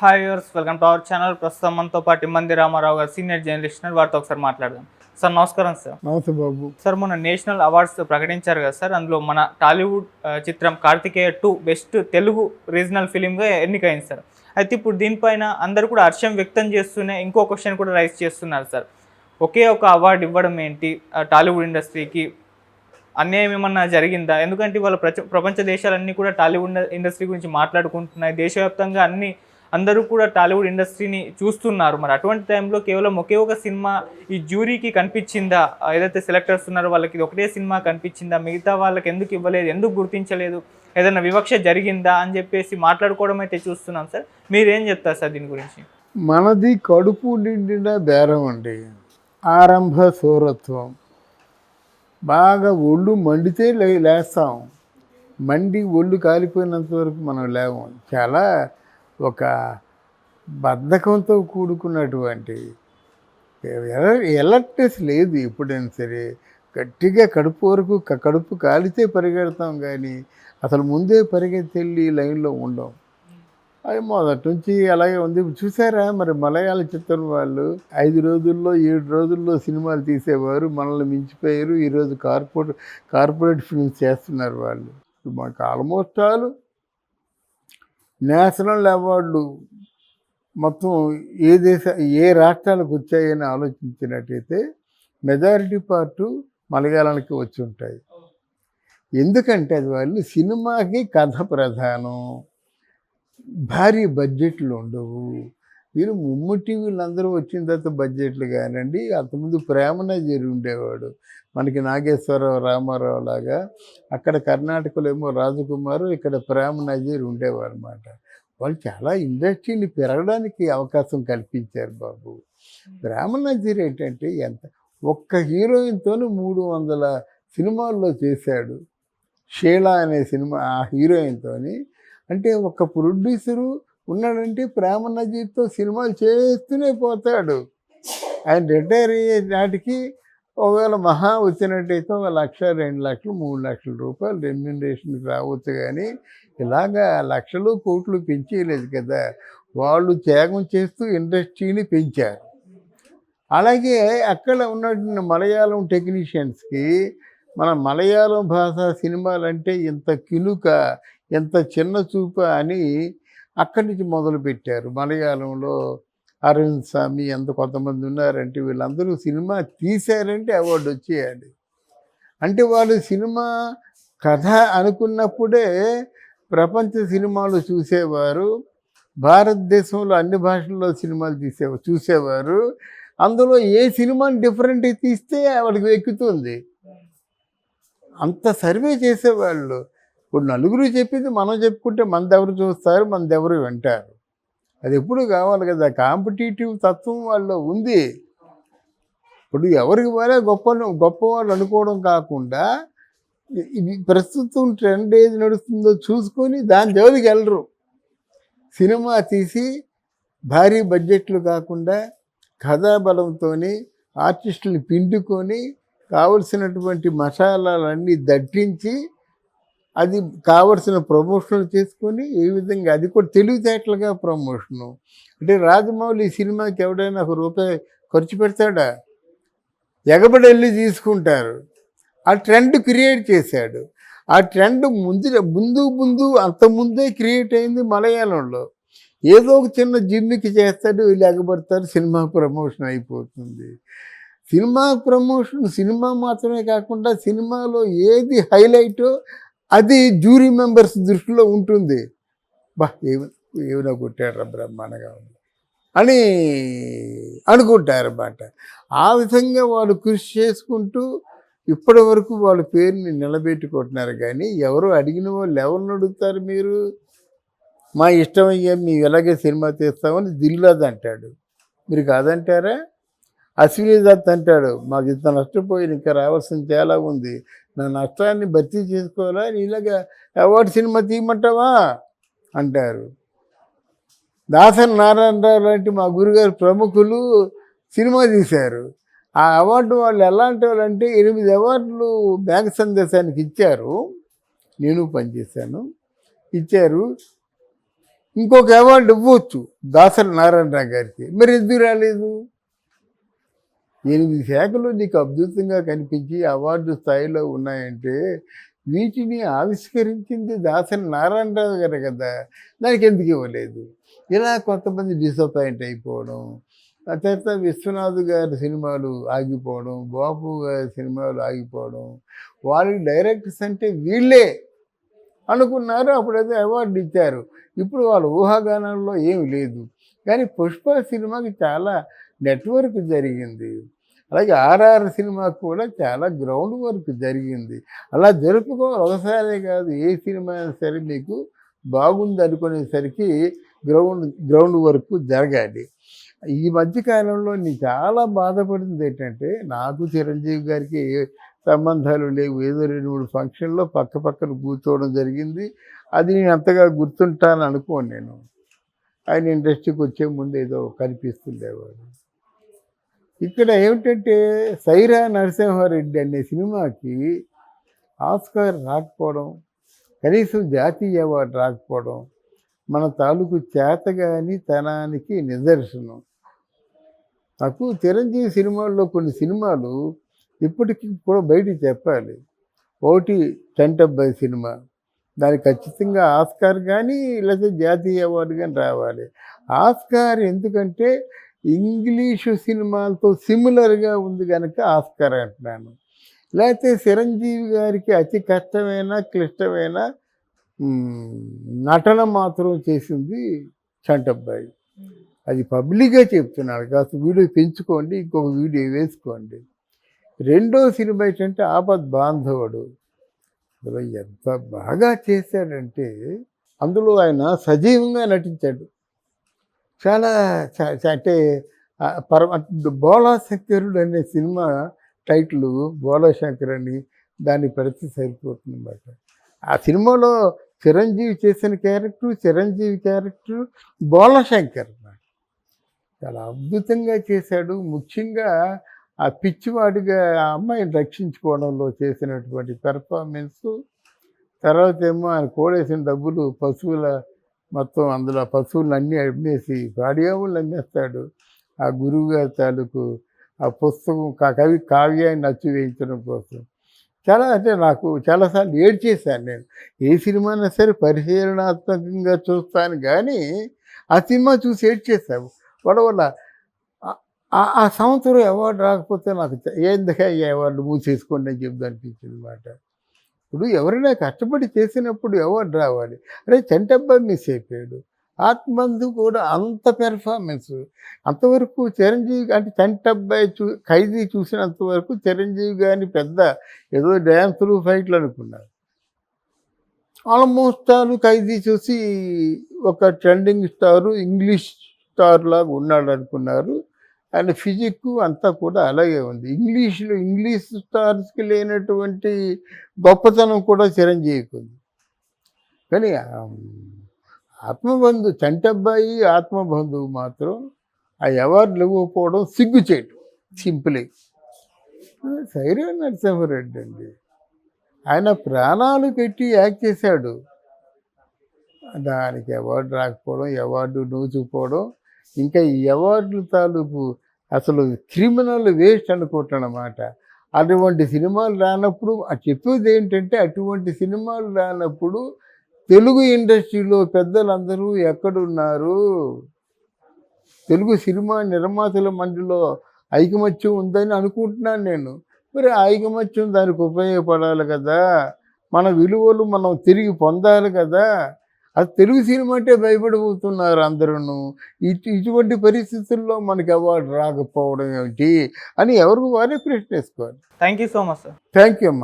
Hi viewers, welcome to our channel. ప్రస్తుతం మనతో పాటు ఇమ్మంది రామారావు గారు, సీనియర్ జర్నలిస్ట్, వారితో ఒకసారి మాట్లాడదాం. సార్ నమస్కారం. సార్ నమస్తే బాబు. సార్ మొన్న నేషనల్ అవార్డ్స్ ప్రకటించారు కదా సార్, అందులో మన టాలీవుడ్ చిత్రం కార్తికేయ 2 బెస్ట్ తెలుగు రీజనల్ ఫిలింగా ఎన్నికైంది సార్. అయితే ఇప్పుడు దీనిపైన అందరూ కూడా హర్షం వ్యక్తం చేస్తూనే ఇంకో క్వశ్చన్ కూడా రైజ్ చేస్తున్నారు సార్. ఒకే ఒక అవార్డు ఇవ్వడం ఏంటి టాలీవుడ్ ఇండస్ట్రీకి? అన్యాయం ఏమన్నా జరిగిందా? ఎందుకంటే ఇవాళ ప్రపంచ దేశాలన్నీ కూడా టాలీవుడ్ ఇండస్ట్రీ గురించి మాట్లాడుకుంటున్నాయి. దేశవ్యాప్తంగా అందరూ కూడా టాలీవుడ్ ఇండస్ట్రీని చూస్తున్నారు. మరి అటువంటి టైంలో కేవలం ఒకే ఒక సినిమా ఈ జ్యూరీకి కనిపించిందా? ఏదైతే సెలెక్టర్స్ ఉన్నారో వాళ్ళకి ఇది ఒకటే సినిమా కనిపించిందా? మిగతా వాళ్ళకి ఎందుకు ఇవ్వలేదు, ఎందుకు గుర్తించలేదు, ఏదైనా వివక్ష జరిగిందా అని చెప్పేసి మాట్లాడుకోవడం అయితే చూస్తున్నాం సార్. మీరేం చెప్తారు సార్ దీని గురించి? మనది కడుపు నిండిన బేరం అండి. ఆరంభ సూరత్వం. బాగా ఒళ్ళు మండితే లేస్తాం, మండి ఒళ్ళు కాలిపోయినంత వరకు మనం లేవం. చాలా ఒక బద్ధకంతో కూడుకున్నటువంటి ఎలర్ట్నెస్ లేదు. ఎప్పుడైనా సరే గట్టిగా కడుపు వరకు కడుపు కాలితే పరిగెడతాం, కానీ అసలు ముందే పరిగెత్తి లైన్లో ఉండం. అది మొదటి నుంచి అలాగే ఉంది. చూసారా మరి మలయాళ చిత్రం వాళ్ళు 5 రోజుల్లో 7 రోజుల్లో సినిమాలు తీసేవారు, మనల్ని మించిపోయారు. ఈరోజు కార్పొరేట్ ఫిల్మ్స్ చేస్తున్నారు వాళ్ళు. మాకు ఆల్మోస్ట్ ఆల్ నేషనల్ అవార్డు మొత్తం ఏ రాష్ట్రాలకు వచ్చాయని ఆలోచించినట్టయితే మెజారిటీ పార్టు మలయాళానికి వచ్చి ఉంటాయి. ఎందుకంటే అది వాళ్ళు సినిమాకి కథ ప్రధానం, భారీ బడ్జెట్లు ఉండవు. వీళ్ళు ముమ్ముటి వీళ్ళందరూ వచ్చిన తర్వాత బడ్జెట్లు కానివ్వండి. అంతకుముందు ప్రేమనే జరిగి ఉండేవాడు, మనకి నాగేశ్వరరావు, రామారావు లాగా. అక్కడ కర్ణాటకలో ఏమో రాజకుమారు, ఇక్కడ ప్రేమ నజీర్ ఉండేవారు అన్నమాట. వాళ్ళు చాలా ఇండస్ట్రీని పెరగడానికి అవకాశం కల్పించారు బాబు. ప్రేమ నజీర్ ఏంటంటే ఒక్క హీరోయిన్తో 300 సినిమాల్లో చేశాడు. షీలా అనే సినిమా, ఆ హీరోయిన్తో. అంటే ఒక ప్రొడ్యూసరు ఉన్నాడంటే ప్రేమ నజీర్తో సినిమాలు చేస్తూనే పోతాడు. ఆయన రిటైర్ అయ్యే నాటికి ఒకవేళ మహా వచ్చినట్టయితే 1 లక్ష, 2 లక్షలు, 3 లక్షల రూపాయలు రెమ్యూనరేషన్కి రావచ్చు. కానీ ఇలాగా లక్షలు కోట్లు పెంచేయలేదు కదా. వాళ్ళు త్యాగం చేస్తూ ఇండస్ట్రీని పెంచారు. అలాగే అక్కడ ఉన్నటువంటి మలయాళం టెక్నీషియన్స్కి మన మలయాళం భాష సినిమాలంటే ఇంత కినుక, ఎంత చిన్న చూప అని అక్కడి నుంచి మొదలుపెట్టారు. మలయాళంలో అరవింద్ స్వామి కొంతమంది ఉన్నారంటే వీళ్ళందరూ సినిమా తీశారంటే అవార్డు వచ్చేయాలి. అంటే వాళ్ళు సినిమా కథ అనుకున్నప్పుడే ప్రపంచ సినిమాలు చూసేవారు. భారతదేశంలో అన్ని భాషల్లో సినిమాలు చూసేవారు. అందులో ఏ సినిమాని డిఫరెంట్ తీస్తే వాళ్ళకి ఎక్కుతుంది. అంత సర్వే చేసేవాళ్ళు. ఇప్పుడు నలుగురు చెప్పింది మనం చెప్పుకుంటే మనదెవరు చూస్తారు, మనదెవరు వింటారు. అది ఎప్పుడు కావాలి కదా. కాంపిటేటివ్ తత్వం వాళ్ళు ఉంది. ఇప్పుడు ఎవరికి పోలే గొప్పవాళ్ళు అనుకోవడం కాకుండా ఇది ప్రస్తుతం ట్రెండ్ ఏది నడుస్తుందో చూసుకొని దాని జోలికి వెళ్ళరు. సినిమా తీసి భారీ బడ్జెట్లు కాకుండా కథాబలంతో ఆర్టిస్టులు పిండుకొని కావలసినటువంటి మసాలాలన్నీ దట్టించి అది కావలసిన ప్రమోషన్లు చేసుకొని ఏ విధంగా అది కూడా తెలివితేటలుగా ప్రమోషను. అంటే రాజమౌళి ఈ సినిమాకి ఎవడైనా ₹1 ఖర్చు పెడతాడా? ఎగబడి వెళ్ళి తీసుకుంటారు. ఆ ట్రెండ్ క్రియేట్ చేశాడు. ఆ ట్రెండ్ ముందు అంతకుముందే క్రియేట్ అయింది మలయాళంలో. ఏదో ఒక చిన్న జిమ్మికి చేస్తాడు, వీళ్ళు ఎగబడతారు, సినిమా ప్రమోషన్ అయిపోతుంది. సినిమా ప్రమోషన్ సినిమా మాత్రమే కాకుండా సినిమాలో ఏది హైలైటో అది జ్యూరీ మెంబర్స్ దృష్టిలో ఉంటుంది. ఏమైనా కొట్టాడు బ్రహ్మాండంగా ఉంది అని అనుకుంటారన్నమాట. ఆ విధంగా వాళ్ళు కృషి చేసుకుంటూ ఇప్పటి వరకు వాళ్ళ పేరుని నిలబెట్టుకుంటున్నారు. కానీ ఎవరు అడిగిన వాళ్ళు ఎవరిని అడుగుతారు? మీరు మా ఇష్టం అయ్యా, మేము ఎలాగే సినిమా తీస్తామని దిల్రాజు అంటాడు. మీరు కాదంటారా? అశ్విని దత్ అంటాడు, మాకు ఇంత నష్టపోయి ఇంకా రావాల్సింది చాలా ఉంది, నా నష్టాన్ని భర్తీ చేసుకోవాలా, ఇలాగా అవార్డు సినిమా తీయమంటావా అంటారు. దాసరి నారాయణరావు లాంటి మా గురుగారు ప్రముఖులు సినిమా తీశారు. ఆ అవార్డు వాళ్ళు ఎలాంటి వాళ్ళంటే 8 అవార్డులు బ్యాంక్ సందేశానికి ఇచ్చారు. నేను పనిచేశాను, ఇచ్చారు. ఇంకొక అవార్డు ఇవ్వచ్చు దాసరి నారాయణరావు గారికి, మరి ఎందుకు రాలేదు? 8 శాఖలు నీకు అద్భుతంగా కనిపించి అవార్డు స్థాయిలో ఉన్నాయంటే వీటిని ఆవిష్కరించింది దాసరి నారాయణరావు గారు కదా, దానికి ఎందుకు ఇవ్వలేదు? ఇలా కొంతమంది డిసప్పాయింట్ అయిపోవడం, ఆ తర్వాత విశ్వనాథ్ గారి సినిమాలు ఆగిపోవడం, బాపు గారి సినిమాలు ఆగిపోవడం, వాళ్ళకి డైరెక్టర్స్ అంటే వీళ్ళే అనుకున్నారు, అప్పుడైతే అవార్డు ఇచ్చారు. ఇప్పుడు వాళ్ళ ఊహాగానంలో ఏమి లేదు. కానీ పుష్ప సినిమాకి చాలా నెట్వర్క్ జరిగింది, అలాగే ఆర్ఆర్ సినిమాకు కూడా చాలా గ్రౌండ్ వర్క్ జరిగింది. అలా జరుపుకోవాలి, ఒకసారి కాదు, ఏ సినిమా అయినా సరే మీకు బాగుంది అనుకునేసరికి గ్రౌండ్ వర్క్ జరగాలి. ఈ మధ్యకాలంలో నేను చాలా బాధపడింది ఏంటంటే, నాకు చిరంజీవి గారికి ఏ సంబంధాలు లేవు, ఏదో 2-3 ఫంక్షన్లో పక్క పక్కన కూర్చోవడం జరిగింది. అది నేను అంతగా గుర్తుంటాను అనుకోను. నేను ఆయన ఇండస్ట్రీకి వచ్చే ముందు ఏదో కనిపిస్తుండేవాడు. ఇక్కడ ఏమిటంటే సైరా నరసింహారెడ్డి అనే సినిమాకి ఆస్కార్ రాకపోవడం, కనీసం జాతీయ అవార్డు రాకపోవడం మన తాలూకు చేతగాని తనానికి నిదర్శనం. నాకు చిరంజీవి సినిమాల్లో కొన్ని సినిమాలు ఇప్పటికీ కూడా బయటికి చెప్పాలి. ఒకటి చంటబ్బాయి సినిమా, దానికి ఖచ్చితంగా ఆస్కార్ కానీ లేకపోతే జాతీయ అవార్డు కానీ రావాలి. ఆస్కార్ ఎందుకంటే ఇంగ్లీషు సినిమాలతో సిమిలర్గా ఉంది కనుక ఆస్కార్ అంటున్నాను. లేకపోతే చిరంజీవి గారికి అతి కష్టమైన క్లిష్టమైన నటన మాత్రం చేసింది చంటబ్బాయి. అది పబ్లిక్గా చెప్తున్నాడు, కాస్త వీడియో పెంచుకోండి, ఇంకొక వీడియో వేసుకోండి. రెండో సినిమా ఏంటంటే ఆపద్ బాంధవుడు. అందులో ఎంత బాగా చేశాడంటే అందులో ఆయన సజీవంగా నటించాడు. చాలా అంటే బోళాశంకరుడు అనే సినిమా టైటిల్ బోళాశంకర్ అని దాన్ని పెడితే సరిపోతుంది అన్నమాట. ఆ సినిమాలో చిరంజీవి చేసిన చిరంజీవి క్యారెక్టర్ బోళాశంకర్ అన్నమాట. చాలా అద్భుతంగా చేశాడు. ముఖ్యంగా ఆ పిచ్చివాడిగా ఆ అమ్మాయిని రక్షించుకోవడంలో చేసినటువంటి పెర్ఫార్మెన్సు. తర్వాత ఏమో ఆయన కూడేసిన డబ్బులు పశువుల మొత్తం అందులో పశువులన్నీ అమ్మేసి పాడియావులు అమ్మేస్తాడు. ఆ గురువుగారి తాలూకు ఆ పుస్తకం కవి కావ్యాన్ని నచ్చి వేయించడం కోసం చాలా, అంటే నాకు చాలాసార్లు ఏడ్చేశాను. నేను ఏ సినిమా అయినా సరే పరిశీలనాత్మకంగా చూస్తాను, కానీ ఆ సినిమా చూసి ఏడ్చేశాము. వల్ల ఆ సంవత్సరం అవార్డు రాకపోతే నాకు ఏందుకే ఈ అవార్డు మూసేసుకోండి అని చెప్దు అనిపించింది అన్నమాట. ఇప్పుడు ఎవరైనా కష్టపడి చేసినప్పుడు అవార్డు రావాలి. అరే చంటబ్బాయి మిస్ అయిపోయాడు. ఆత్మందు కూడా అంత పెర్ఫార్మెన్స్. అంతవరకు చిరంజీవి అంటే చంటబ్బాయి ఖైదీ చూసినంత వరకు చిరంజీవి గారిని పెద్ద ఏదో డ్యాన్సులు ఫైట్లు అనుకున్నారు. ఆల్మోస్ట్ ఖైదీ చూసి ఒక ట్రెండింగ్ స్టారు, ఇంగ్లీష్ స్టార్ లాగా ఉన్నాడు అనుకున్నారు. ఆయన ఫిజిక్ అంతా కూడా అలాగే ఉంది. ఇంగ్లీష్ స్టార్స్కి లేనటువంటి గొప్పతనం కూడా చిరంజీవికి ఉంది. కానీ ఆత్మబంధు చంటబ్బాయి ఆత్మబంధువు మాత్రం ఆ అవార్డులు ఇవ్వకపోవడం సిగ్గుచేటు. సింపుల్. సైరా నరసింహారెడ్డి అండి, ఆయన ప్రాణాలు పెట్టి యాక్ట్ చేశాడు. దానికి అవార్డు రాకపోవడం, అవార్డు నూచుకుపోవడం, ఇంకా ఈ అవార్డుల తాలూకు అసలు క్రిమినల్ వేస్ట్ అనుకోవటం అన్నమాట. అటువంటి సినిమాలు రానప్పుడు చెప్పేది ఏంటంటే, అటువంటి సినిమాలు రానప్పుడు తెలుగు ఇండస్ట్రీలో పెద్దలందరూ ఎక్కడున్నారు? తెలుగు సినిమా నిర్మాతల మండలిలో ఐకమత్యం ఉందని అనుకుంటున్నాను నేను. మరి ఆ ఐకమత్యం దానికి ఉపయోగపడాలి కదా, మన విలువలు మనం తిరిగి పొందాలి కదా. అది తెలుగు సినిమా అంటే భయపడిపోతున్నారు అందరూ. ఇటువంటి పరిస్థితుల్లో మనకి అవార్డు రాకపోవడం ఏమిటి అని ఎవరికి వారే ప్రశ్న వేసుకోవాలి. Thank you so much sir. Thank you అమ్మా.